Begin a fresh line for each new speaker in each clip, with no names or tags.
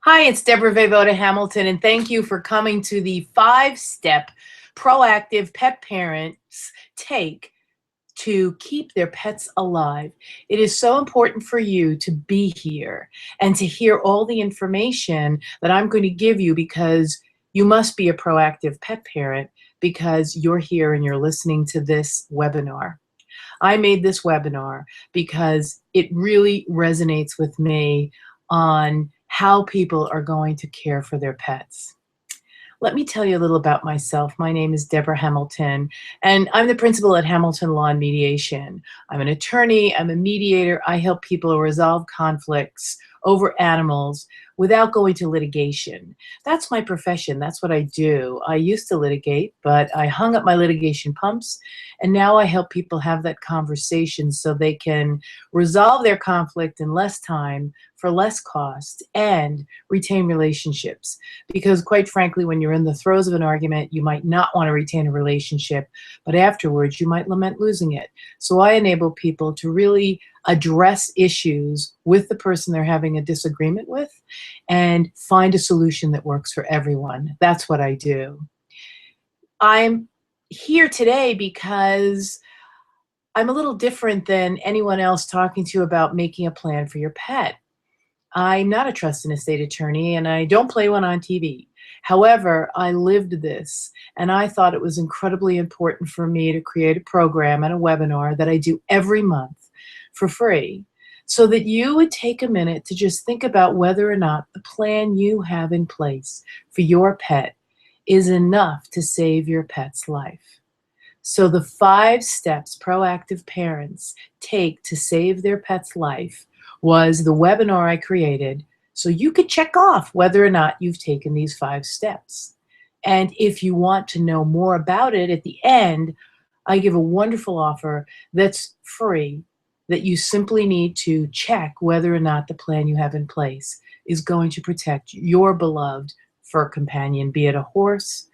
Hi, it's Deborah Voivoda Hamilton, and thank you for coming to the 5-step proactive pet parents take to keep their pets alive. It is so important for you to be here and to hear all the information that I'm going to give you because you must be a proactive pet parent because you're here and you're listening to this webinar. I made this webinar because it really resonates with me on how people are going to care for their pets. Let me tell you a little about myself. My name is Deborah Hamilton, and I'm the principal at Hamilton Law and Mediation. I'm an attorney, I'm a mediator. I help people resolve conflicts over animals without going to litigation. That's my profession. That's what I do. I used to litigate, but I hung up my litigation pumps, and now I help people have that conversation so they can resolve their conflict in less time for less cost and retain relationships. Because quite frankly, when you're in the throes of an argument, you might not want to retain a relationship, but afterwards you might lament losing it. So I enable people to really address issues with the person they're having a disagreement with and find a solution that works for everyone. That's what I do. I'm here today because I'm a little different than anyone else talking to you about making a plan for your pet. I'm not a trust and estate attorney, and I don't play one on TV. However, I lived this, and I thought it was incredibly important for me to create a program and a webinar that I do every month for free so that you would take a minute to just think about whether or not the plan you have in place for your pet is enough to save your pet's life. So the 5 steps proactive parents take to save their pet's life was the webinar I created so you could check off whether or not you've taken these 5 steps. And if you want to know more about it at the end, I give a wonderful offer that's free that you simply need to check whether or not the plan you have in place is going to protect your beloved fur companion, be it a horse,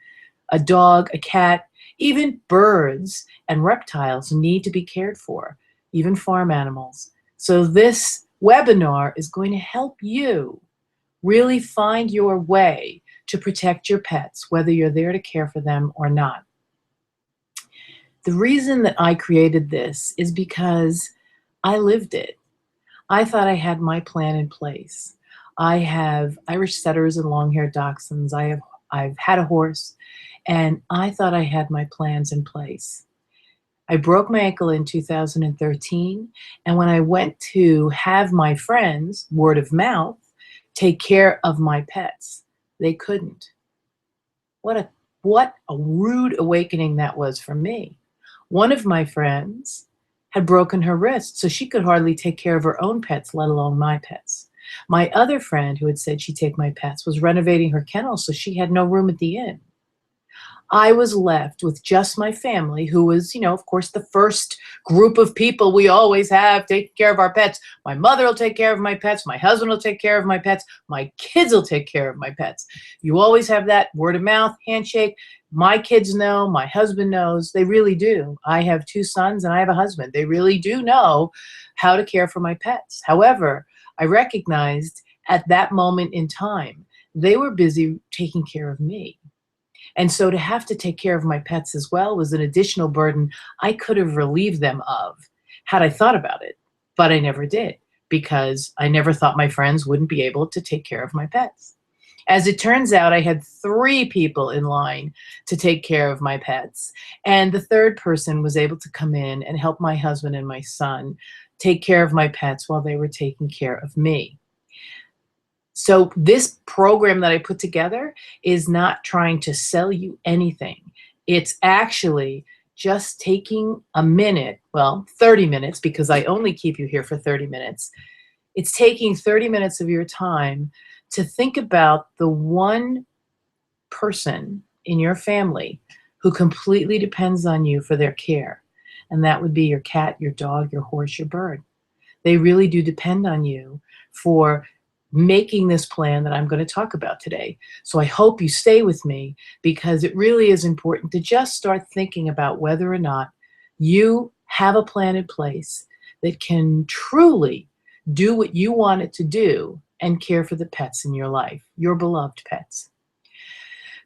a dog, a cat. Even birds and reptiles need to be cared for, even farm animals. So this webinar is going to help you really find your way to protect your pets, whether you're there to care for them or not. The reason that I created this is because I lived it. I thought I had my plan in place. I have Irish setters and long-haired dachshunds. I've had a horse, and I thought I had my plans in place. I broke my ankle in 2013, and when I went to have my friends, word of mouth, take care of my pets, they couldn't. What a rude awakening that was for me. One of my friends had broken her wrist, so she could hardly take care of her own pets, let alone my pets. My other friend, who had said she'd take my pets, was renovating her kennel, so she had no room at the inn. I was left with just my family, who was, of course, the first group of people we always have taking care of our pets. My mother will take care of my pets. My husband will take care of my pets. My kids will take care of my pets. You always have that word of mouth, handshake. My kids know, my husband knows, they really do. I have 2 sons and I have a husband. They really do know how to care for my pets. However, I recognized at that moment in time, they were busy taking care of me. And so to have to take care of my pets as well was an additional burden I could have relieved them of had I thought about it. But I never did because I never thought my friends wouldn't be able to take care of my pets. As it turns out, I had 3 people in line to take care of my pets. And the third person was able to come in and help my husband and my son take care of my pets while they were taking care of me. So this program that I put together is not trying to sell you anything. It's actually just taking a minute, well, 30 minutes, because I only keep you here for 30 minutes. It's taking 30 minutes of your time to think about the one person in your family who completely depends on you for their care. And that would be your cat, your dog, your horse, your bird. They really do depend on you for making this plan that I'm going to talk about today. So I hope you stay with me because it really is important to just start thinking about whether or not you have a plan in place that can truly do what you want it to do and care for the pets in your life, your beloved pets.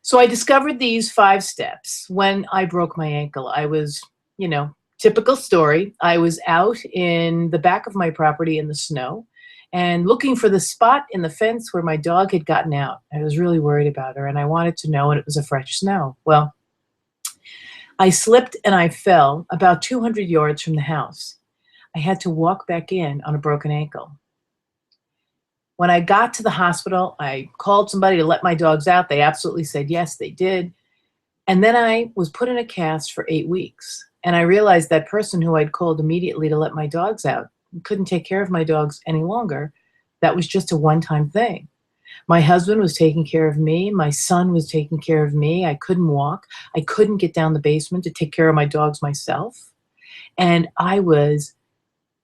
So I discovered these 5 steps when I broke my ankle. I was, typical story. I was out in the back of my property in the snow and looking for the spot in the fence where my dog had gotten out. I was really worried about her and I wanted to know when it was a fresh snow. Well, I slipped and I fell about 200 yards from the house. I had to walk back in on a broken ankle. When I got to the hospital, I called somebody to let my dogs out. They absolutely said yes, they did. And then I was put in a cast for 8 weeks. And I realized that person who I'd called immediately to let my dogs out couldn't take care of my dogs any longer. That was just a one-time thing. My husband was taking care of me. My son was taking care of me. I couldn't walk. I couldn't get down the basement to take care of my dogs myself. And I was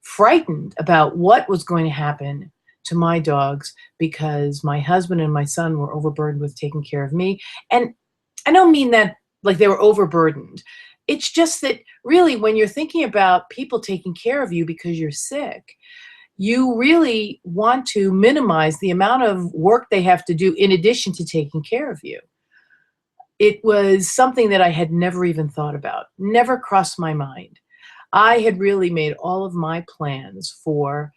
frightened about what was going to happen to my dogs because my husband and my son were overburdened with taking care of me. And I don't mean that like they were overburdened. It's just that really when you're thinking about people taking care of you because you're sick, you really want to minimize the amount of work they have to do in addition to taking care of you. It was something that I had never even thought about, never crossed my mind. I had really made all of my plans for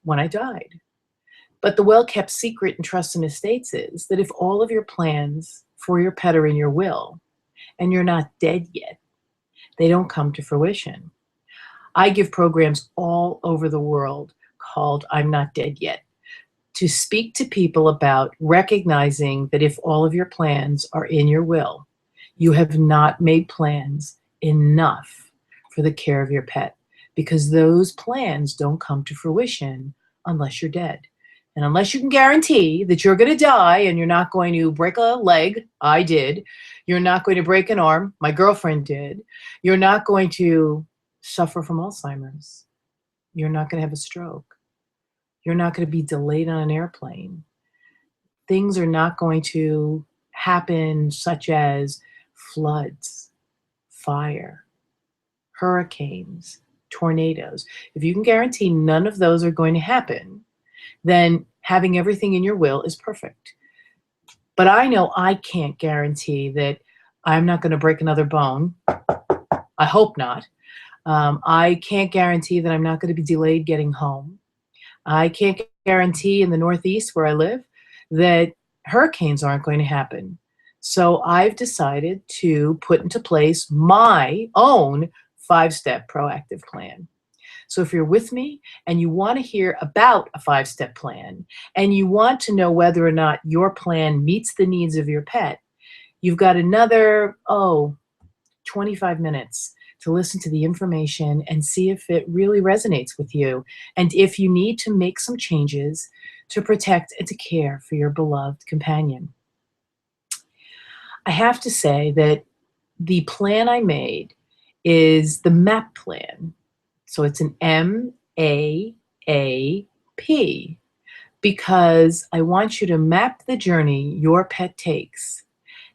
when I died. But the well-kept secret in trust and estates is that if all of your plans for your pet are in your will and you're not dead yet, they don't come to fruition. I give programs all over the world called I'm Not Dead Yet to speak to people about recognizing that if all of your plans are in your will, you have not made plans enough for the care of your pet because those plans don't come to fruition unless you're dead. And unless you can guarantee that you're going to die and you're not going to break a leg, I did, you're not going to break an arm, my girlfriend did, you're not going to suffer from Alzheimer's, you're not going to have a stroke, you're not going to be delayed on an airplane, things are not going to happen such as floods, fire, hurricanes, tornadoes. If you can guarantee none of those are going to happen, then having everything in your will is perfect. But I know I can't guarantee that I'm not going to break another bone. I hope not. I can't guarantee that I'm not going to be delayed getting home. I can't guarantee in the Northeast where I live that hurricanes aren't going to happen. So I've decided to put into place my own 5-step proactive plan. So if you're with me and you want to hear about a 5-step plan and you want to know whether or not your plan meets the needs of your pet, you've got another, 25 minutes to listen to the information and see if it really resonates with you and if you need to make some changes to protect and to care for your beloved companion. I have to say that the plan I made is the MAP plan. So it's an MAAP because I want you to map the journey your pet takes,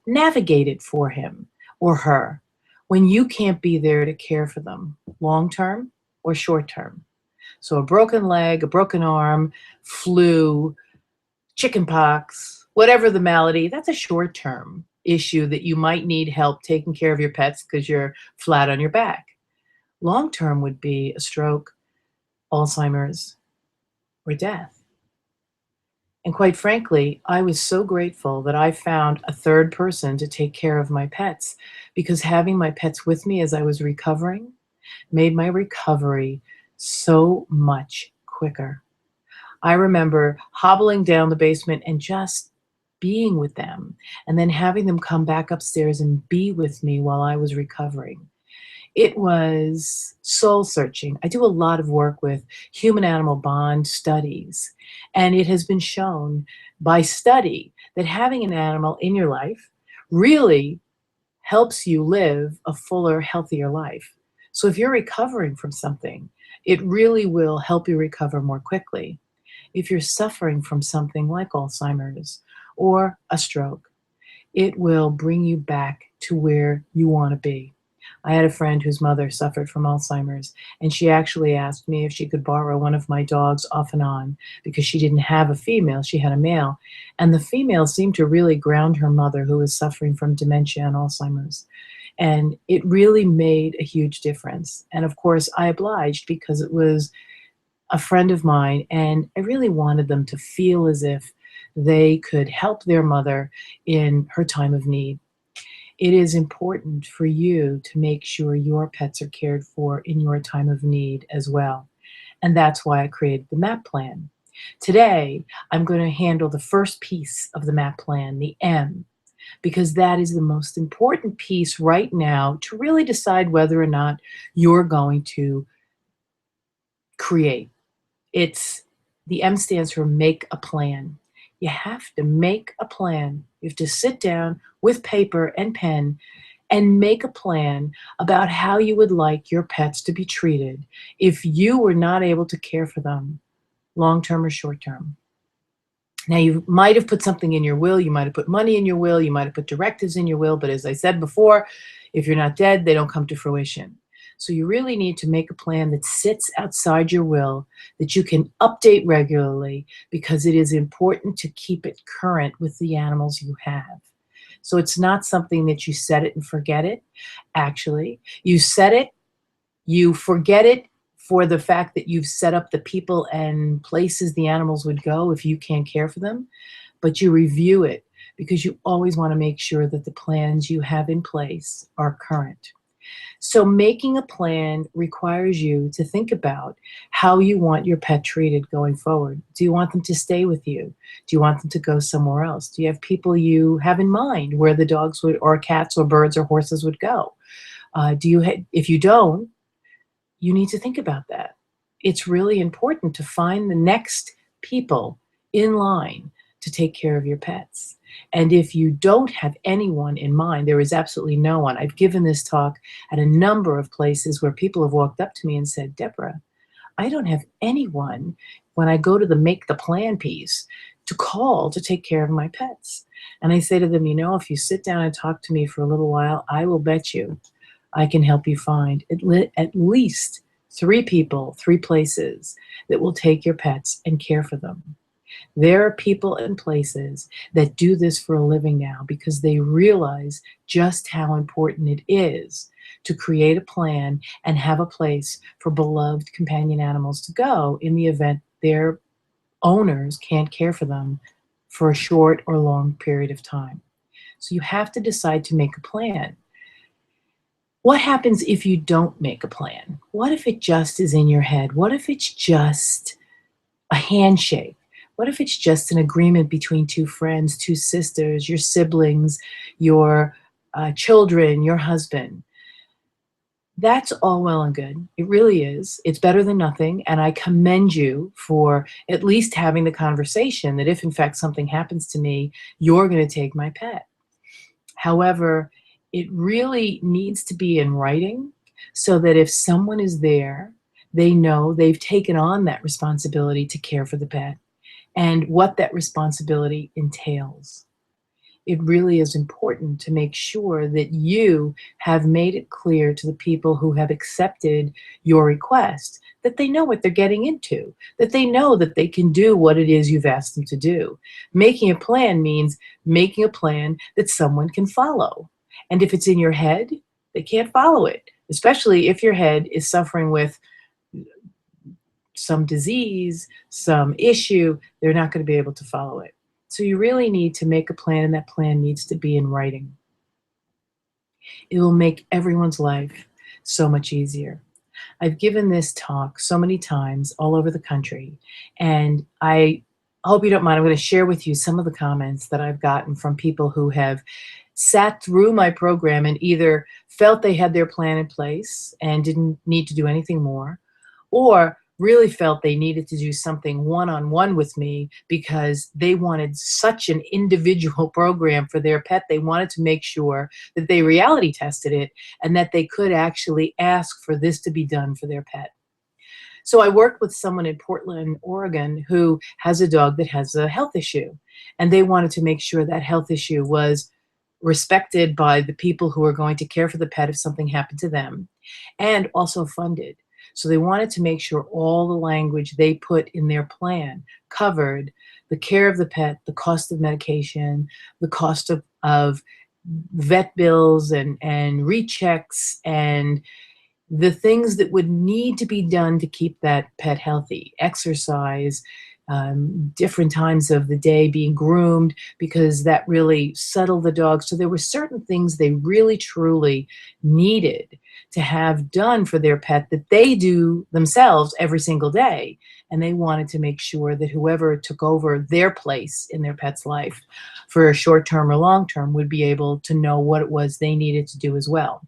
navigate it for him or her when you can't be there to care for them, long-term or short-term. So a broken leg, a broken arm, flu, chickenpox, whatever the malady, that's a short-term issue that you might need help taking care of your pets because you're flat on your back. Long-term would be a stroke, Alzheimer's, or death. And quite frankly, I was so grateful that I found a third person to take care of my pets because having my pets with me as I was recovering made my recovery so much quicker. I remember hobbling down the basement and just being with them and then having them come back upstairs and be with me while I was recovering. It was soul searching. I do a lot of work with human-animal bond studies, and it has been shown by study that having an animal in your life really helps you live a fuller, healthier life. So if you're recovering from something, it really will help you recover more quickly. If you're suffering from something like Alzheimer's or a stroke, it will bring you back to where you want to be. I had a friend whose mother suffered from Alzheimer's, and she actually asked me if she could borrow one of my dogs off and on because she didn't have a female, she had a male. And the female seemed to really ground her mother, who was suffering from dementia and Alzheimer's. And it really made a huge difference. And of course, I obliged because it was a friend of mine, and I really wanted them to feel as if they could help their mother in her time of need. It is important for you to make sure your pets are cared for in your time of need as well. And that's why I created the MAP plan. Today, I'm going to handle the first piece of the MAP plan, the M, because that is the most important piece right now to really decide whether or not you're going to create. The M stands for make a plan. You have to make a plan. You have to sit down with paper and pen and make a plan about how you would like your pets to be treated if you were not able to care for them, long-term or short-term. Now, you might have put something in your will, you might have put money in your will, you might have put directives in your will, but as I said before, if you're not dead, they don't come to fruition. So you really need to make a plan that sits outside your will, that you can update regularly, because it is important to keep it current with the animals you have. So it's not something that you set it and forget it. Actually, you set it, you forget it for the fact that you've set up the people and places the animals would go if you can't care for them, but you review it because you always want to make sure that the plans you have in place are current. So making a plan requires you to think about how you want your pet treated going forward. Do you want them to stay with you? Do you want them to go somewhere else? Do you have people you have in mind where the dogs would, or cats or birds or horses would go? If you don't, you need to think about that. It's really important to find the next people in line to take care of your pets. And if you don't have anyone in mind, there is absolutely no one. I've given this talk at a number of places where people have walked up to me and said, Deborah, I don't have anyone when I go to the make the plan piece to call to take care of my pets. And I say to them, if you sit down and talk to me for a little while, I will bet you I can help you find at least 3 people, 3 places that will take your pets and care for them. There are people and places that do this for a living now because they realize just how important it is to create a plan and have a place for beloved companion animals to go in the event their owners can't care for them for a short or long period of time. So you have to decide to make a plan. What happens if you don't make a plan? What if it just is in your head? What if it's just a handshake? What if it's just an agreement between 2 friends, 2 sisters, your siblings, your children, your husband? That's all well and good. It really is. It's better than nothing. And I commend you for at least having the conversation that if in fact something happens to me, you're going to take my pet. However, it really needs to be in writing so that if someone is there, they know they've taken on that responsibility to care for the pet and what that responsibility entails. It really is important to make sure that you have made it clear to the people who have accepted your request that they know what they're getting into, that they know that they can do what it is you've asked them to do. Making a plan means making a plan that someone can follow. And if it's in your head, they can't follow it, especially if your head is suffering with some disease, some issue, they're not going to be able to follow it. So you really need to make a plan, and that plan needs to be in writing. It will make everyone's life so much easier. I've given this talk so many times all over the country, and I hope you don't mind. I'm going to share with you some of the comments that I've gotten from people who have sat through my program and either felt they had their plan in place and didn't need to do anything more, or really felt they needed to do something one-on-one with me because they wanted such an individual program for their pet. They wanted to make sure that they reality tested it and that they could actually ask for this to be done for their pet. So I worked with someone in Portland, Oregon, who has a dog that has a health issue, and they wanted to make sure that health issue was respected by the people who are going to care for the pet if something happened to them, and also funded. So they wanted to make sure all the language they put in their plan covered the care of the pet, the cost of medication, the cost of vet bills and rechecks, and the things that would need to be done to keep that pet healthy, exercise, different times of the day being groomed, because that really settled the dog. So there were certain things they really truly needed to have done for their pet that they do themselves every single day. And they wanted to make sure that whoever took over their place in their pet's life for a short term or long term would be able to know what it was they needed to do as well.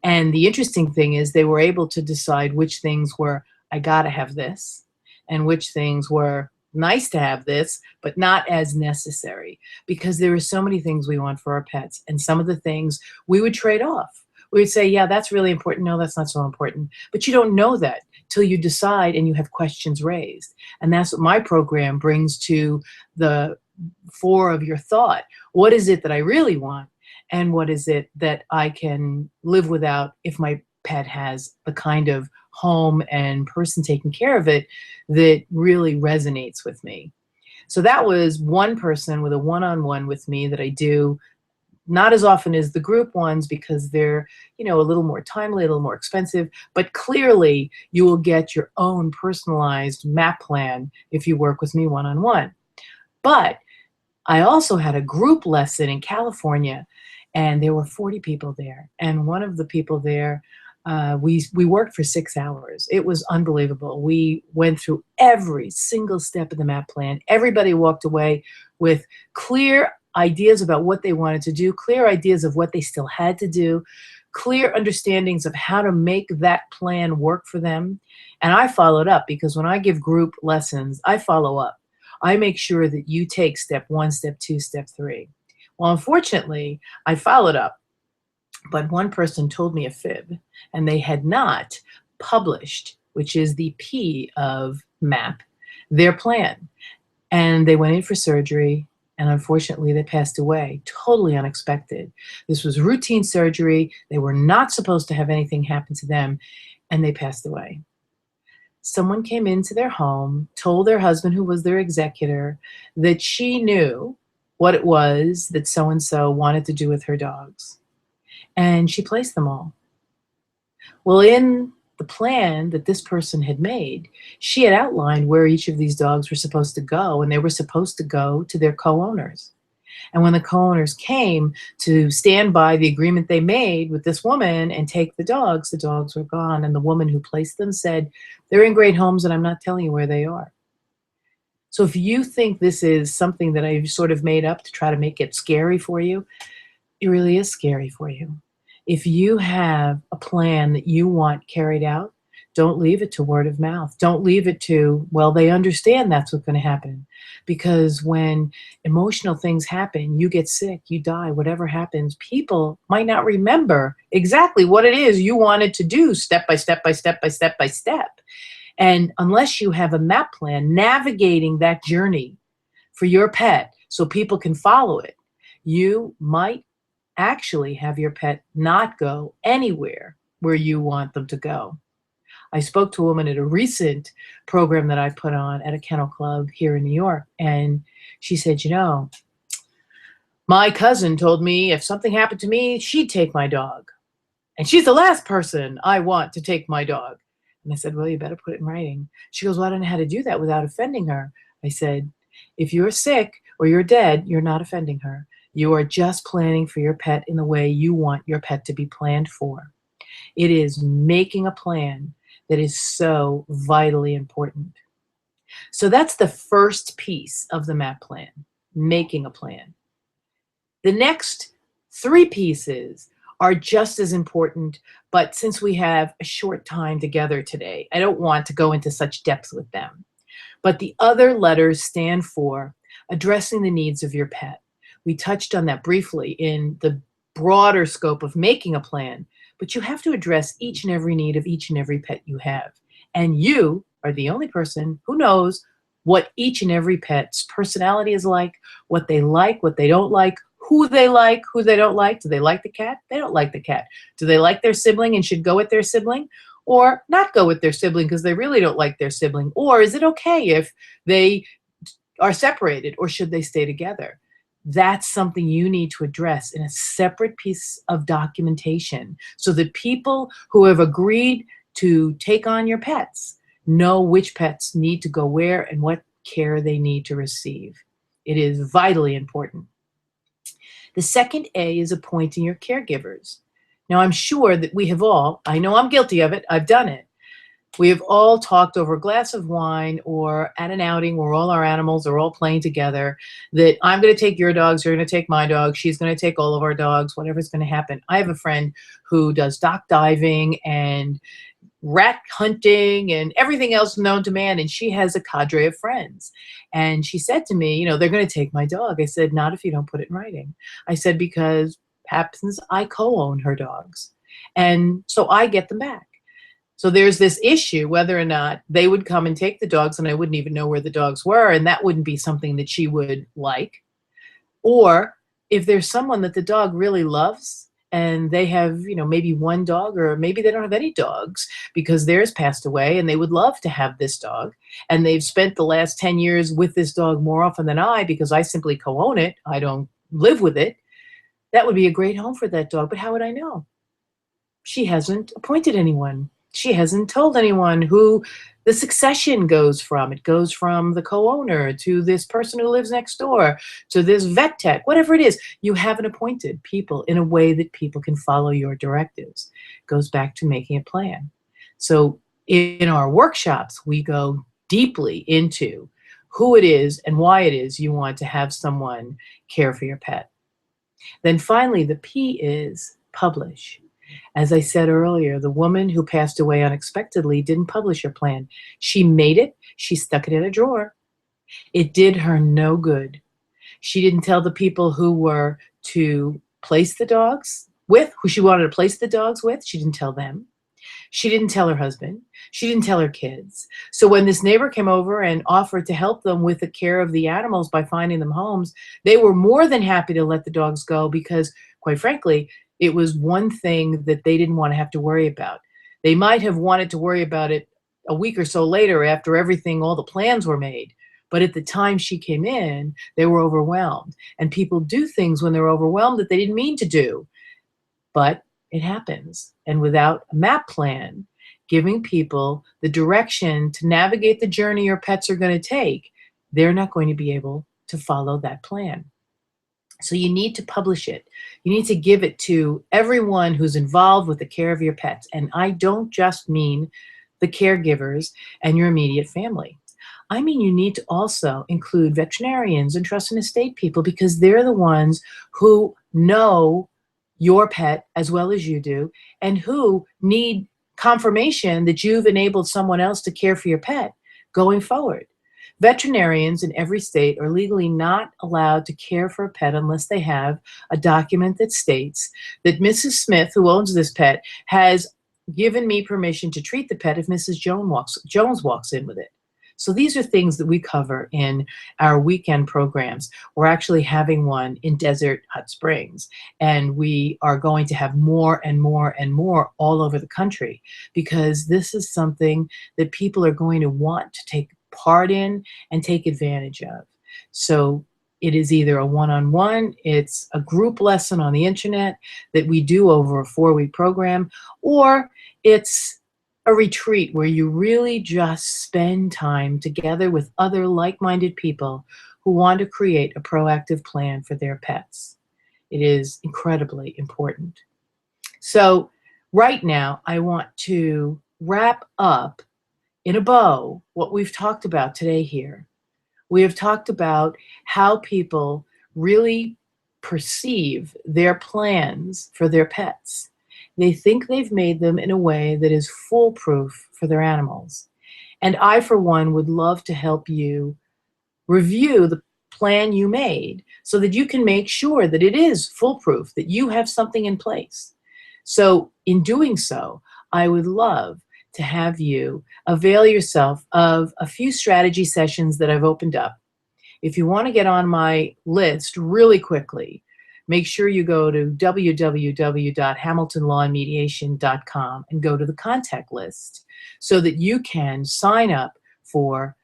And the interesting thing is they were able to decide which things were, I gotta have this, and which things were nice to have this, but not as necessary, because there are so many things we want for our pets. And some of the things we would trade off. We would say, yeah, that's really important. No, that's not so important. But you don't know that till you decide and you have questions raised. And that's what my program brings to the fore of your thought. What is it that I really want? And what is it that I can live without if my pet has the kind of home and person taking care of it that really resonates with me? So that was one person with a one-on-one with me that I do not as often as the group ones, because they're, a little more timely, a little more expensive, but clearly you will get your own personalized MAP plan if you work with me one-on-one. But I also had a group lesson in California, and there were 40 people there. And one of the people there, we worked for 6 hours. It was unbelievable. We went through every single step of the MAP plan. Everybody walked away with clear ideas about what they wanted to do, clear ideas of what they still had to do, clear understandings of how to make that plan work for them. And I followed up, because when I give group lessons, I follow up. I make sure that you take step 1, step 2, step 3. Well, unfortunately, I followed up, but one person told me a fib, and they had not published, which is the P of MAP, their plan. And they went in for surgery, and unfortunately they passed away, totally unexpected. This was routine surgery. They were not supposed to have anything happen to them, and they passed away. Someone came into their home, told their husband, who was their executor, that she knew what it was that so-and-so wanted to do with her dogs. And she placed them all. Well, in the plan that this person had made, she had outlined where each of these dogs were supposed to go, and they were supposed to go to their co-owners. And when the co-owners came to stand by the agreement they made with this woman and take the dogs were gone. And the woman who placed them said, they're in great homes and I'm not telling you where they are. So if you think this is something that I've sort of made up to try to make it scary for you, it really is scary for you. If you have a plan that you want carried out, don't leave it to word of mouth. Don't leave it to, well, they understand that's what's going to happen. Because when emotional things happen, you get sick, you die, whatever happens, people might not remember exactly what it is you wanted to do step by step by step by step by step. And unless you have a MAP plan navigating that journey for your pet so people can follow it, you might actually have your pet not go anywhere where you want them to go. I spoke to a woman at a recent program that I put on at a kennel club here in New York, and she said, my cousin told me if something happened to me, she'd take my dog. And she's the last person I want to take my dog. And I said, well, you better put it in writing. She goes, well, I don't know how to do that without offending her. I said, if you're sick or you're dead, you're not offending her. You are just planning for your pet in the way you want your pet to be planned for. It is making a plan that is so vitally important. So that's the first piece of the MAP plan, making a plan. The next 3 pieces are just as important, but since we have a short time together today, I don't want to go into such depth with them. But the other letters stand for addressing the needs of your pet. We touched on that briefly in the broader scope of making a plan, but you have to address each and every need of each and every pet you have. And you are the only person who knows what each and every pet's personality is like, what they don't like, who they like, who they don't like. Do they like the cat? They don't like the cat. Do they like their sibling and should go with their sibling? Or not go with their sibling because they really don't like their sibling? Or is it okay if they are separated, or should they stay together? That's something you need to address in a separate piece of documentation so that people who have agreed to take on your pets know which pets need to go where and what care they need to receive. It is vitally important. The second A is appointing your caregivers. Now, I'm sure that we have all, I know I'm guilty of it, I've done it. We have all talked over a glass of wine or at an outing where all our animals are all playing together that I'm going to take your dogs, you're going to take my dog, she's going to take all of our dogs, whatever's going to happen. I have a friend who does dock diving and rat hunting and everything else known to man, and she has a cadre of friends. And she said to me, they're going to take my dog. I said, not if you don't put it in writing. I said, because happens I co-own her dogs, and so I get them back. So there's this issue whether or not they would come and take the dogs and I wouldn't even know where the dogs were, and that wouldn't be something that she would like. Or if there's someone that the dog really loves and they have, maybe one dog, or maybe they don't have any dogs because theirs passed away and they would love to have this dog, and they've spent the last 10 years with this dog more often than I because I simply co-own it, I don't live with it, that would be a great home for that dog. But how would I know? She hasn't appointed anyone. She hasn't told anyone who the succession goes from. It goes from the co-owner to this person who lives next door to this vet tech, whatever it is. You haven't appointed people in a way that people can follow your directives. It goes back to making a plan. So in our workshops, we go deeply into who it is and why it is you want to have someone care for your pet. Then finally, the P is publish. As I said earlier, the woman who passed away unexpectedly didn't publish her plan. She made it. She stuck it in a drawer. It did her no good. She didn't tell the people who were to place the dogs with, who she wanted to place the dogs with. She didn't tell them. She didn't tell her husband. She didn't tell her kids. So when this neighbor came over and offered to help them with the care of the animals by finding them homes, they were more than happy to let the dogs go because, quite frankly, it was one thing that they didn't want to have to worry about. They might have wanted to worry about it a week or so later after everything, all the plans were made. But at the time she came in, they were overwhelmed. And people do things when they're overwhelmed that they didn't mean to do. But it happens. And without a map plan, giving people the direction to navigate the journey your pets are going to take, they're not going to be able to follow that plan. So you need to publish it. You need to give it to everyone who's involved with the care of your pets. And I don't just mean the caregivers and your immediate family. I mean, you need to also include veterinarians and trust and estate people because they're the ones who know your pet as well as you do and who need confirmation that you've enabled someone else to care for your pet going forward. Veterinarians in every state are legally not allowed to care for a pet unless they have a document that states that Mrs. Smith, who owns this pet, has given me permission to treat the pet if Mrs. Jones walks in with it. So these are things that we cover in our weekend programs. We're actually having one in Desert Hot Springs, and we are going to have more and more and more all over the country because this is something that people are going to want to take part in and take advantage of. So it is either a one-on-one, it's a group lesson on the internet that we do over a 4-week program, or it's a retreat where you really just spend time together with other like-minded people who want to create a proactive plan for their pets. It is incredibly important. So right now, I want to wrap up in a bow what we've talked about today here. We have talked about how people really perceive their plans for their pets. They think they've made them in a way that is foolproof for their animals. And I, for one, would love to help you review the plan you made so that you can make sure that it is foolproof, that you have something in place. So in doing so, I would love to have you avail yourself of a few strategy sessions that I've opened up. If you want to get on my list really quickly, make sure you go to www.hamiltonlawandmediation.com and go to the contact list so that you can sign up for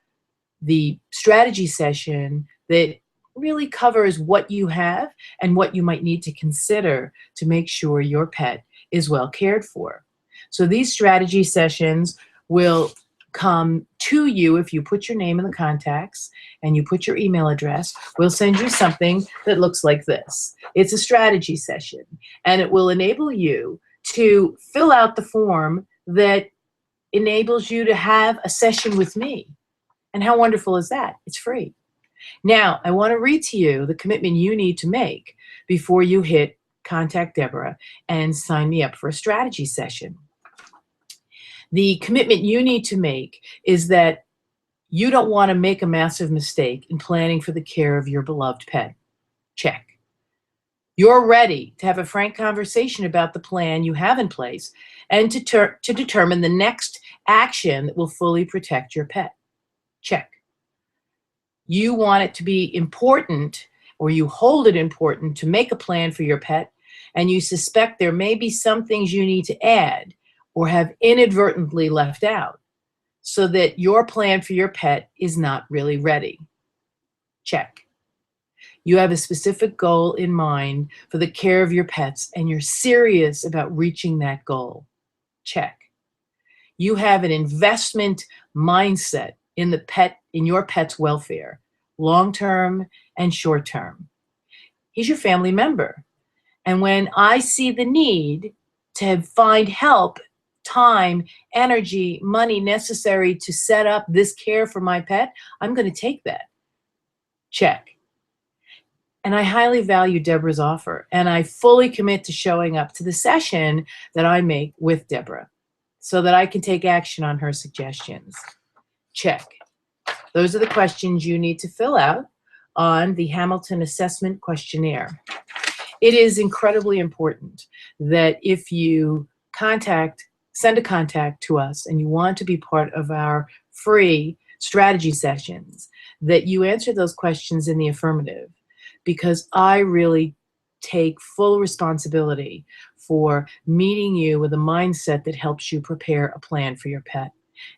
the strategy session that really covers what you have and what you might need to consider to make sure your pet is well cared for. So these strategy sessions will come to you if you put your name in the contacts and you put your email address. We'll send you something that looks like this. It's a strategy session, and it will enable you to fill out the form that enables you to have a session with me. And how wonderful is that? It's free. Now, I want to read to you the commitment you need to make before you hit contact Deborah and sign me up for a strategy session. The commitment you need to make is that you don't want to make a massive mistake in planning for the care of your beloved pet. Check. You're ready to have a frank conversation about the plan you have in place and to determine the next action that will fully protect your pet. Check. You want it to be important, or you hold it important to make a plan for your pet, and you suspect there may be some things you need to add or have inadvertently left out so that your plan for your pet is not really ready. Check. You have a specific goal in mind for the care of your pets, and you're serious about reaching that goal. Check. You have an investment mindset in your pet's welfare, long-term and short-term. He's your family member. And when I see the need to find help, time, energy, money necessary to set up this care for my pet, I'm going to take that. Check. And I highly value Deborah's offer, and I fully commit to showing up to the session that I make with Deborah so that I can take action on her suggestions. Check. Those are the questions you need to fill out on the Hamilton Assessment Questionnaire. It is incredibly important that if you send a contact to us and you want to be part of our free strategy sessions, that you answer those questions in the affirmative, because I really take full responsibility for meeting you with a mindset that helps you prepare a plan for your pet.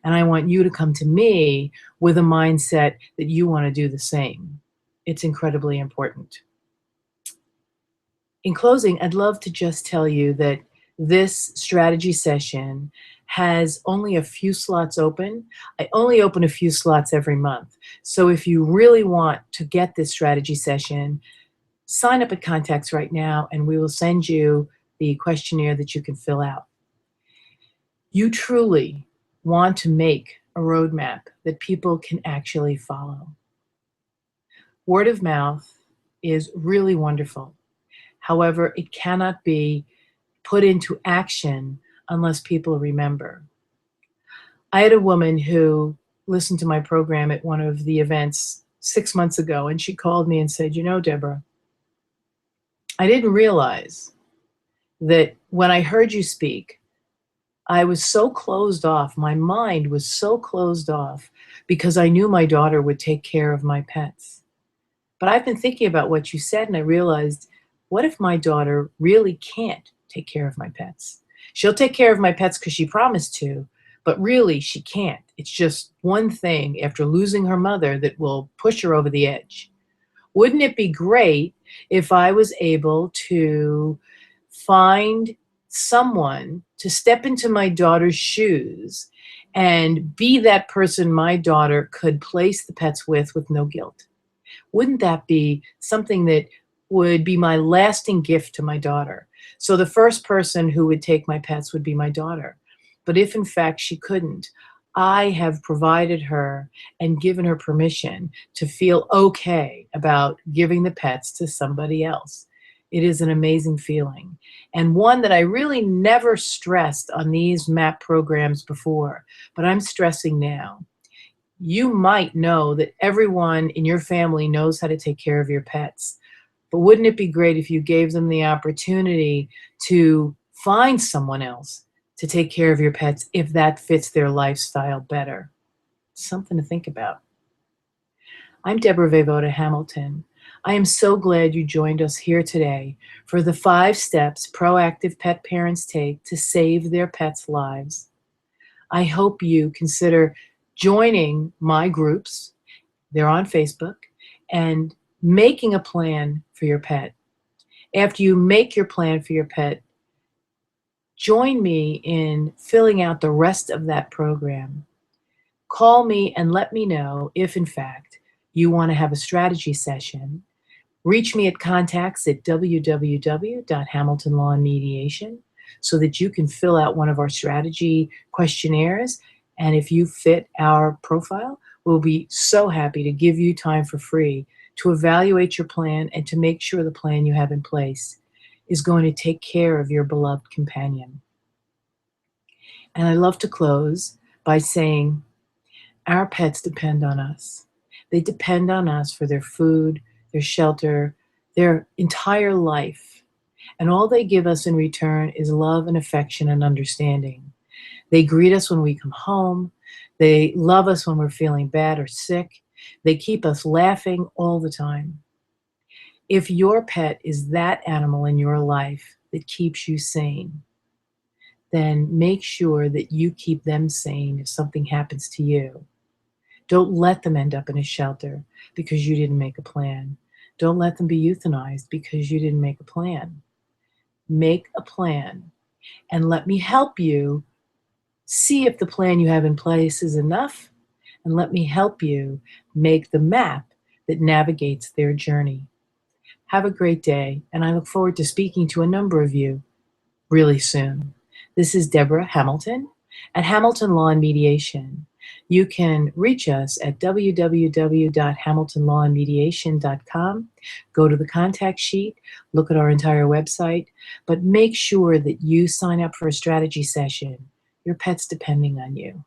And I want you to come to me with a mindset that you want to do the same. It's incredibly important. In closing, I'd love to just tell you that this strategy session has only a few slots open. I only open a few slots every month. So if you really want to get this strategy session, sign up at Contacts right now, and we will send you the questionnaire that you can fill out. You truly want to make a roadmap that people can actually follow. Word of mouth is really wonderful. However, it cannot be put into action unless people remember. I had a woman who listened to my program at one of the events 6 months ago, and she called me and said, "You know, Deborah, I didn't realize that when I heard you speak, I was so closed off. My mind was so closed off because I knew my daughter would take care of my pets. But I've been thinking about what you said, and I realized, what if my daughter really can't take care of my pets? She'll take care of my pets because she promised to, but really she can't. It's just one thing after losing her mother that will push her over the edge. Wouldn't it be great if I was able to find someone to step into my daughter's shoes and be that person my daughter could place the pets with no guilt? Wouldn't that be something that would be my lasting gift to my daughter? So the first person who would take my pets would be my daughter. But if in fact she couldn't, I have provided her and given her permission to feel okay about giving the pets to somebody else. It is an amazing feeling, and one that I really never stressed on these MAP programs before, but I'm stressing now. You might know that everyone in your family knows how to take care of your pets, but wouldn't it be great if you gave them the opportunity to find someone else to take care of your pets if that fits their lifestyle better? Something to think about. I'm Deborah Voivoda Hamilton. I am so glad you joined us here today for the 5 steps proactive pet parents take to save their pets' lives. I hope you consider joining my groups, they're on Facebook, and making a plan for your pet. After you make your plan for your pet, join me in filling out the rest of that program. Call me and let me know if, in fact, you want to have a strategy session. Reach me at contacts at www.hamiltonlawandmediation so that you can fill out one of our strategy questionnaires. And if you fit our profile, we'll be so happy to give you time for free to evaluate your plan and to make sure the plan you have in place is going to take care of your beloved companion. And I love to close by saying, our pets depend on us. They depend on us for their food, their shelter, their entire life. And all they give us in return is love and affection and understanding. They greet us when we come home. They love us when we're feeling bad or sick. They keep us laughing all the time. If your pet is that animal in your life that keeps you sane, then make sure that you keep them sane if something happens to you. Don't let them end up in a shelter because you didn't make a plan. Don't let them be euthanized because you didn't make a plan. Make a plan and let me help you see if the plan you have in place is enough, and let me help you make the map that navigates their journey. Have a great day, and I look forward to speaking to a number of you really soon. This is Deborah Hamilton at Hamilton Law and Mediation. You can reach us at www.hamiltonlawandmediation.com. Go to the contact sheet, look at our entire website, but make sure that you sign up for a strategy session. Your pet's depending on you.